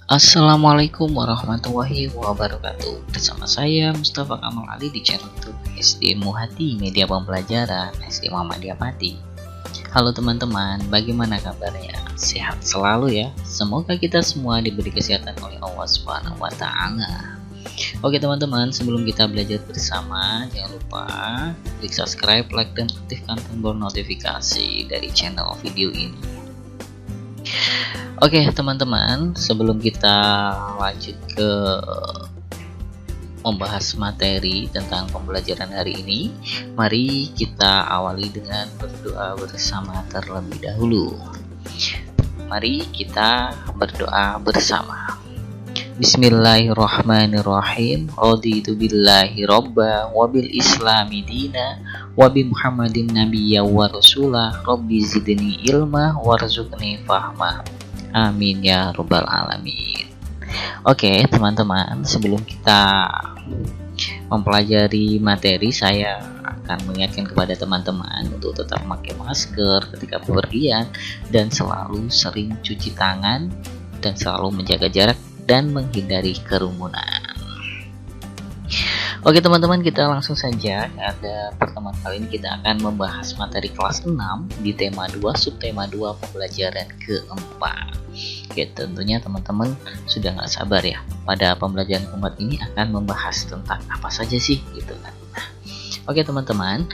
Assalamualaikum warahmatullahi wabarakatuh. Bersama saya Mustafa Kamal Ali di channel YouTube SD Muhati Media Pembelajaran SD Muhammadiyah Pati. Halo teman-teman, bagaimana kabarnya? Sehat selalu ya. Semoga kita semua diberi kesehatan oleh Allah Subhanahu wa taala. Oke teman-teman, sebelum kita belajar bersama, jangan lupa klik subscribe, like, dan aktifkan tombol notifikasi dari channel video ini. Oke teman-teman, sebelum kita lanjut ke membahas materi tentang pembelajaran hari ini, mari kita awali dengan berdoa bersama terlebih dahulu. Mari kita berdoa bersama. Bismillahirrahmanirrahim. Raditu billahi robba wa bil islami dina wa bi muhammadin nabiyya wa rasulah. Rabbi zidni ilma warzuqni fahma. Amin ya rabbal alamin. Oke teman-teman, sebelum kita mempelajari materi, saya akan mengingatkan kepada teman-teman untuk tetap memakai masker ketika bepergian dan selalu sering cuci tangan dan selalu menjaga jarak dan menghindari kerumunan. Oke teman-teman, kita langsung saja. Pada pertemuan kali ini kita akan membahas materi kelas 6 di tema 2, subtema 2, pembelajaran keempat. Oke, tentunya teman-teman sudah nggak sabar ya, pada pembelajaran keempat ini akan membahas tentang apa saja sih gitu kan. Oke teman-teman,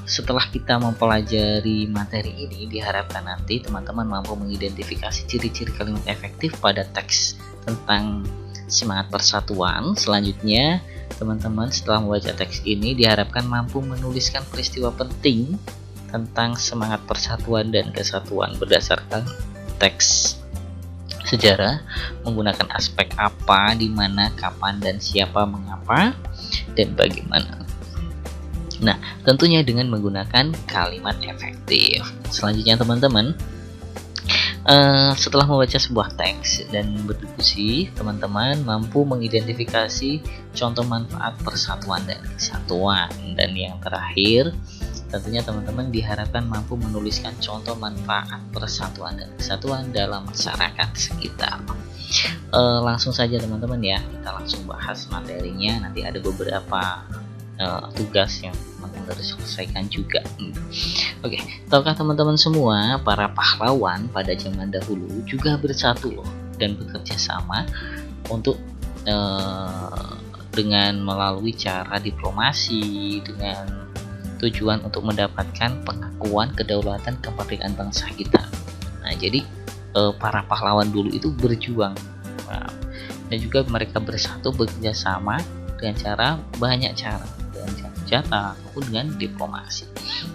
setelah kita mempelajari materi ini, diharapkan nanti teman-teman mampu mengidentifikasi ciri-ciri kalimat efektif pada teks tentang semangat persatuan. Selanjutnya teman-teman setelah membaca teks ini diharapkan mampu menuliskan peristiwa penting tentang semangat persatuan dan kesatuan berdasarkan teks sejarah, menggunakan aspek apa, di mana, kapan, dan siapa, mengapa, dan bagaimana. Nah, tentunya dengan menggunakan kalimat efektif. Selanjutnya teman-teman, setelah membaca sebuah teks dan berdiskusi, teman-teman mampu mengidentifikasi contoh manfaat persatuan dan kesatuan. Dan yang terakhir, tentunya teman-teman diharapkan mampu menuliskan contoh manfaat persatuan dan kesatuan dalam masyarakat sekitar. Langsung saja teman-teman ya, kita langsung bahas materinya. Nanti ada beberapa tugas yang harus selesaikan juga. Oke, tahukah teman-teman semua, para pahlawan pada zaman dahulu juga bersatu loh dan bekerja sama untuk dengan melalui cara diplomasi dengan tujuan untuk mendapatkan pengakuan kedaulatan kemerdekaan bangsa kita. Nah, jadi para pahlawan dulu itu berjuang, dan juga mereka bersatu bekerja sama dengan cara banyak cara, dengan senjata maupun dengan diplomasi.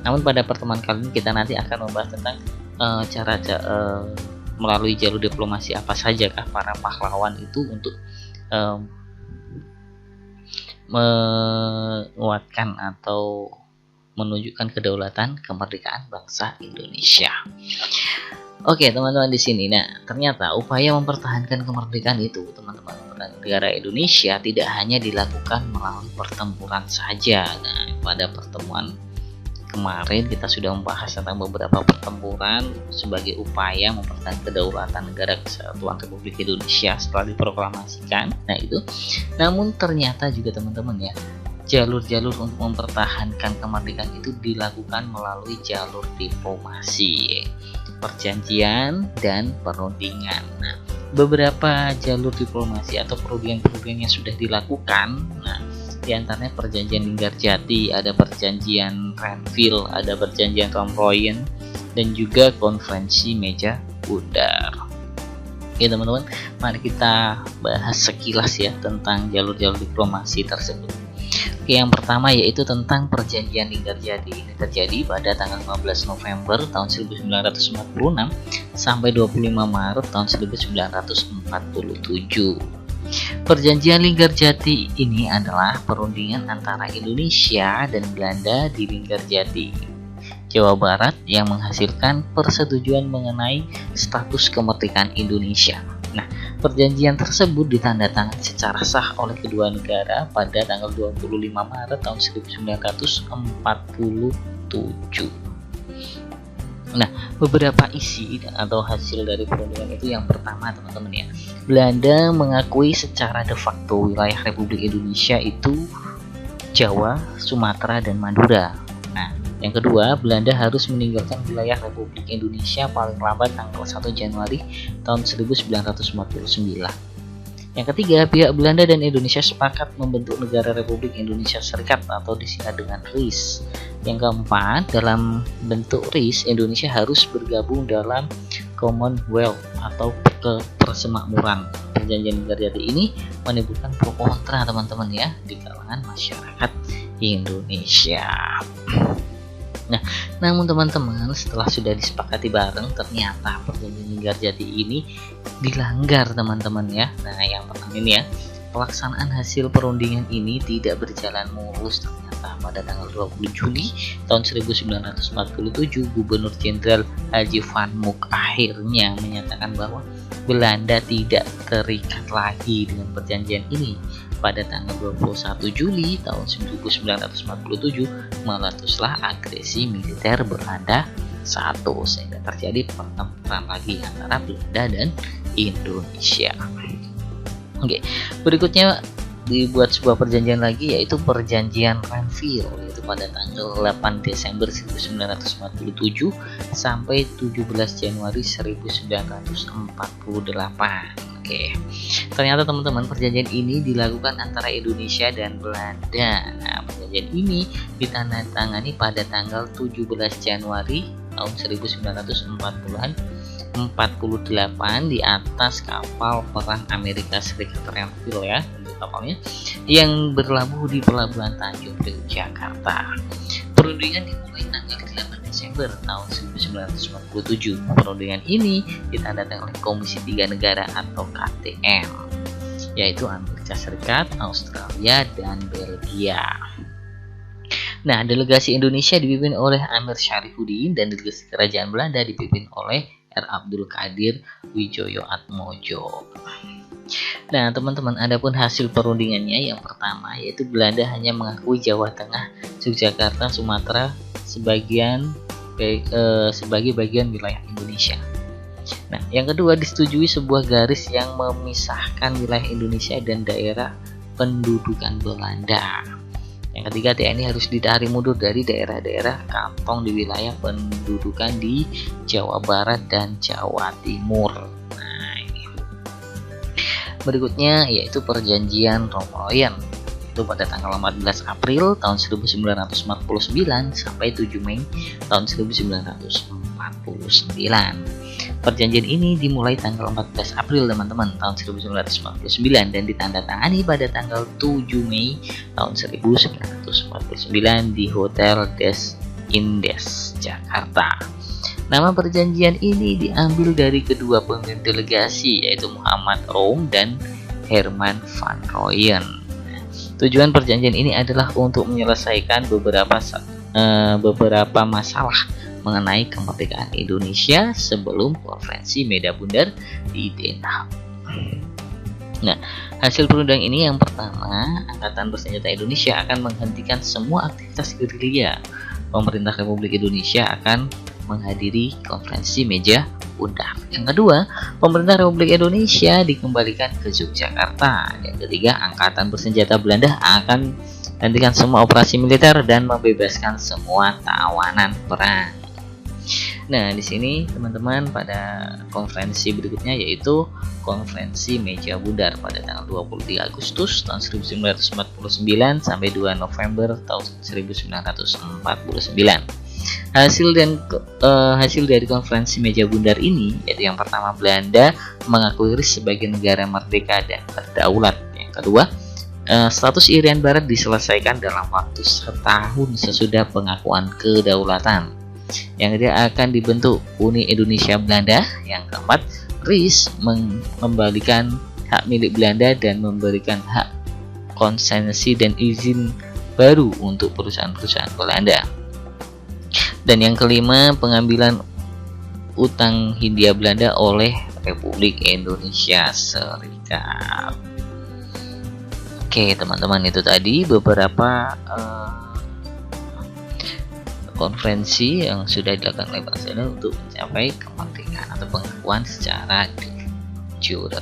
Namun pada pertemuan kali ini kita nanti akan membahas tentang cara melalui jalur diplomasi apa sajakah para pahlawan itu untuk menguatkan atau menunjukkan kedaulatan kemerdekaan bangsa Indonesia. Oke teman-teman di sini, nah ternyata upaya mempertahankan kemerdekaan itu teman-teman negara Indonesia tidak hanya dilakukan melalui pertempuran saja. Nah, pada pertemuan kemarin kita sudah membahas tentang beberapa pertempuran sebagai upaya mempertahankan kedaulatan negara kesatuan Republik Indonesia setelah diproklamasikan. Nah itu, namun ternyata juga teman-teman ya, jalur-jalur untuk mempertahankan kemerdekaan itu dilakukan melalui jalur diplomasi, perjanjian, dan perundingan. Nah, beberapa jalur diplomasi atau perundingan-perundingan yang sudah dilakukan, nah, diantaranya perjanjian Linggarjati, ada perjanjian Renville, ada perjanjian Romroyen, dan juga konferensi meja bundar. Oke teman-teman, mari kita bahas sekilas ya tentang jalur-jalur diplomasi tersebut. Oke, yang pertama yaitu tentang perjanjian Linggarjati. Ini terjadi pada tanggal 15 November tahun 1946 sampai 25 Maret tahun 1947. Perjanjian Linggarjati ini adalah perundingan antara Indonesia dan Belanda di Linggarjati, Jawa Barat, yang menghasilkan persetujuan mengenai status kemerdekaan Indonesia. Nah, perjanjian tersebut ditandatangani secara sah oleh kedua negara pada tanggal 25 Maret tahun 1947. Nah, beberapa isi atau hasil dari perundingan itu yang pertama teman-teman ya, Belanda mengakui secara de facto wilayah Republik Indonesia itu Jawa, Sumatera, dan Madura. Nah, yang kedua, Belanda harus meninggalkan wilayah Republik Indonesia paling lambat tanggal 1 Januari tahun 1949. Yang ketiga, pihak Belanda dan Indonesia sepakat membentuk negara Republik Indonesia Serikat atau disingkat dengan RIS. Yang keempat, dalam bentuk RIS, Indonesia harus bergabung dalam Commonwealth atau Persemakmuran. Perjanjian Garjati ini menimbulkan pro kontra teman-teman ya di kalangan masyarakat Indonesia. Nah, namun teman-teman, setelah sudah disepakati bareng, ternyata perjanjian Garjati ini dilanggar teman-teman ya. Nah, yang pertama ini ya, pelaksanaan hasil perundingan ini tidak berjalan mulus. Ternyata pada tanggal 20 Juli tahun 1947, Gubernur Jenderal Haji Van Mook akhirnya menyatakan bahwa Belanda tidak terikat lagi dengan perjanjian ini. Pada tanggal 21 Juli tahun 1947 meletuslah agresi militer Belanda satu, sehingga terjadi pertempuran lagi antara Belanda dan Indonesia. Oke, berikutnya dibuat sebuah perjanjian lagi, yaitu perjanjian Renville, yaitu pada tanggal 8 Desember 1947 sampai 17 Januari 1948. Oke, ternyata teman-teman, perjanjian ini dilakukan antara Indonesia dan Belanda. Nah, perjanjian ini ditandatangani pada tanggal 17 Januari tahun 1948 di atas kapal perang Amerika Serikat Renville ya, kapalnya yang berlabuh di Pelabuhan Tanjung Priok, Jakarta. Perundingan dimulai tanggal 8 Desember tahun 1947. Perundingan ini ditandatangani oleh Komisi 3 Negara atau KTN, yaitu Amerika Serikat, Australia, dan Belgia. Nah, delegasi Indonesia dipimpin oleh Amir Syarifuddin dan delegasi Kerajaan Belanda dipimpin oleh R. Abdul Qadir Widjojoatmojo. Nah, teman-teman, adapun hasil perundingannya yang pertama, yaitu Belanda hanya mengakui Jawa Tengah, Yogyakarta, Sumatera sebagai bagian wilayah Indonesia. Nah, yang kedua, disetujui sebuah garis yang memisahkan wilayah Indonesia dan daerah pendudukan Belanda. Yang ketiga, TNI harus ditarik mundur dari daerah-daerah kantong di wilayah pendudukan di Jawa Barat dan Jawa Timur. Berikutnya yaitu perjanjian Romoyen, itu pada tanggal 14 April tahun 1949 sampai 7 Mei tahun 1949. Perjanjian ini dimulai tanggal 14 April teman-teman tahun 1949 dan ditandatangani pada tanggal 7 Mei tahun 1949 di Hotel Des Indes, Jakarta. Nama perjanjian ini diambil dari kedua pemimpin delegasi, yaitu Muhammad Rom dan Herman van Rooyen. Tujuan perjanjian ini adalah untuk menyelesaikan beberapa masalah mengenai kemerdekaan Indonesia sebelum konferensi Medan Bundar di Den Haag. Nah, hasil perundingan ini yang pertama, Angkatan Bersenjata Indonesia akan menghentikan semua aktivitas gerilya. Pemerintah Republik Indonesia akan menghadiri konferensi Medan Bundar. Yang kedua, pemerintah Republik Indonesia dikembalikan ke Yogyakarta. Yang ketiga, Angkatan Bersenjata Belanda akan menghentikan semua operasi militer dan membebaskan semua tawanan perang. Nah, di sini teman-teman, pada konferensi berikutnya yaitu konferensi Medan Bundar pada tanggal 23 Agustus tahun 1949 sampai 2 November tahun 1949. Hasil dari konferensi Medan Bundar ini yaitu yang pertama, Belanda mengakui RIS sebagai negara merdeka dan berdaulat. Yang kedua, status Irian Barat diselesaikan dalam waktu setahun sesudah pengakuan kedaulatan. Yang ketiga, akan dibentuk Uni Indonesia Belanda. Yang keempat, RIS mengembalikan hak milik Belanda dan memberikan hak konsesi dan izin baru untuk perusahaan-perusahaan Belanda. Dan yang kelima, pengambilan utang Hindia Belanda oleh Republik Indonesia Serikat. Oke teman-teman, itu tadi beberapa konferensi yang sudah dilakukan oleh bangsa Indonesia untuk mencapai kemerdekaan atau pengakuan secara de jure.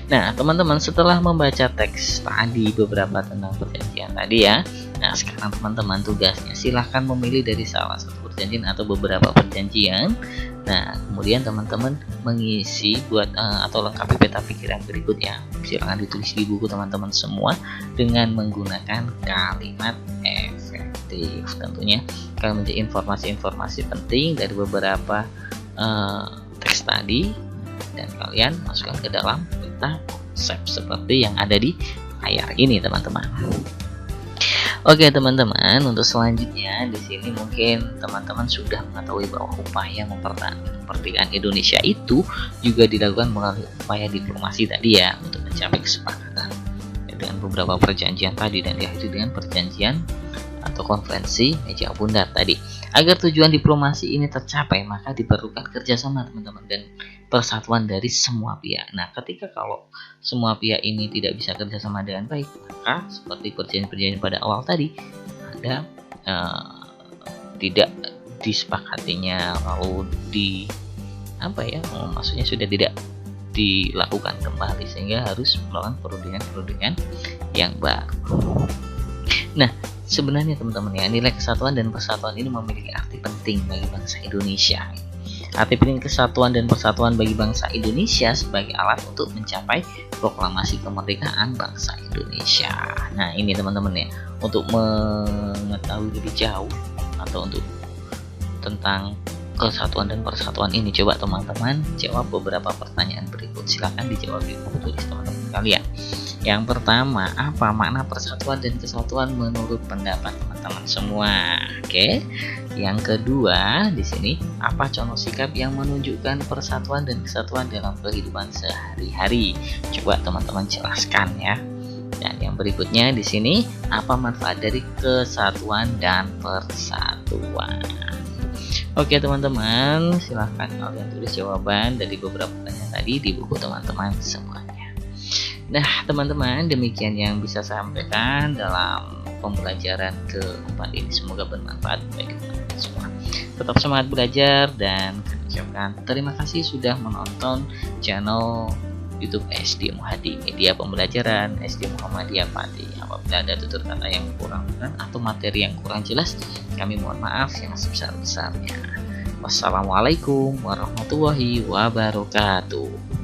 Nah, teman-teman, setelah membaca teks tadi beberapa tentang perjanjian tadi ya, nah sekarang teman-teman tugasnya silahkan memilih dari salah satu perjanjian atau beberapa perjanjian. Nah, kemudian teman-teman mengisi atau lengkapi peta pikiran berikut ya. Silahkan ditulis di buku teman-teman semua dengan menggunakan kalimat efektif. Tentunya kalian mencari informasi-informasi penting dari beberapa teks tadi, dan kalian masukkan ke dalam peta konsep seperti yang ada di layar ini, teman-teman. Oke, teman-teman, untuk selanjutnya di sini mungkin teman-teman sudah mengetahui bahwa upaya mempertahankan kemerdekaan Indonesia itu juga dilakukan melalui upaya diplomasi tadi ya, untuk mencapai kesepakatan dengan beberapa perjanjian tadi, dan diakhiri dengan perjanjian atau konferensi meja bundar tadi. Agar tujuan diplomasi ini tercapai, maka diperlukan kerjasama teman-teman dan persatuan dari semua pihak. Nah, ketika kalau semua pihak ini tidak bisa kerjasama dengan baik, maka seperti perjanjian-perjanjian pada awal tadi, ada tidak disepakatinya, lalu maksudnya sudah tidak dilakukan kembali, sehingga harus melakukan perundingan yang baru. Nah, sebenarnya teman-teman ya, nilai kesatuan dan persatuan ini memiliki arti penting bagi bangsa Indonesia. Arti penting kesatuan dan persatuan bagi bangsa Indonesia sebagai alat untuk mencapai proklamasi kemerdekaan bangsa Indonesia. Nah, ini teman-teman ya, untuk mengetahui lebih jauh atau untuk tentang kesatuan dan persatuan ini, coba teman-teman jawab beberapa pertanyaan berikut. Silahkan dijawab di buku tulis teman-teman kalian. Yang pertama, apa makna persatuan dan kesatuan menurut pendapat teman-teman semua? Oke. Yang kedua, di sini apa contoh sikap yang menunjukkan persatuan dan kesatuan dalam kehidupan sehari-hari? Coba teman-teman jelaskan ya. Dan yang berikutnya di sini, apa manfaat dari kesatuan dan persatuan? Oke teman-teman, silahkan kalian tulis jawaban dari beberapa pertanyaan tadi di buku teman-teman semuanya. Nah teman-teman, demikian yang bisa saya sampaikan dalam pembelajaran keempat ini. Semoga bermanfaat bagi teman-teman semua. Tetap semangat belajar, dan kami ucapkan terima kasih sudah menonton channel YouTube SD Muhadi Media Pembelajaran SD Muhammadiyah Pati. Apabila ada tutur kata yang kurang atau materi yang kurang jelas, kami mohon maaf yang sebesar-besarnya. Wassalamualaikum warahmatullahi wabarakatuh.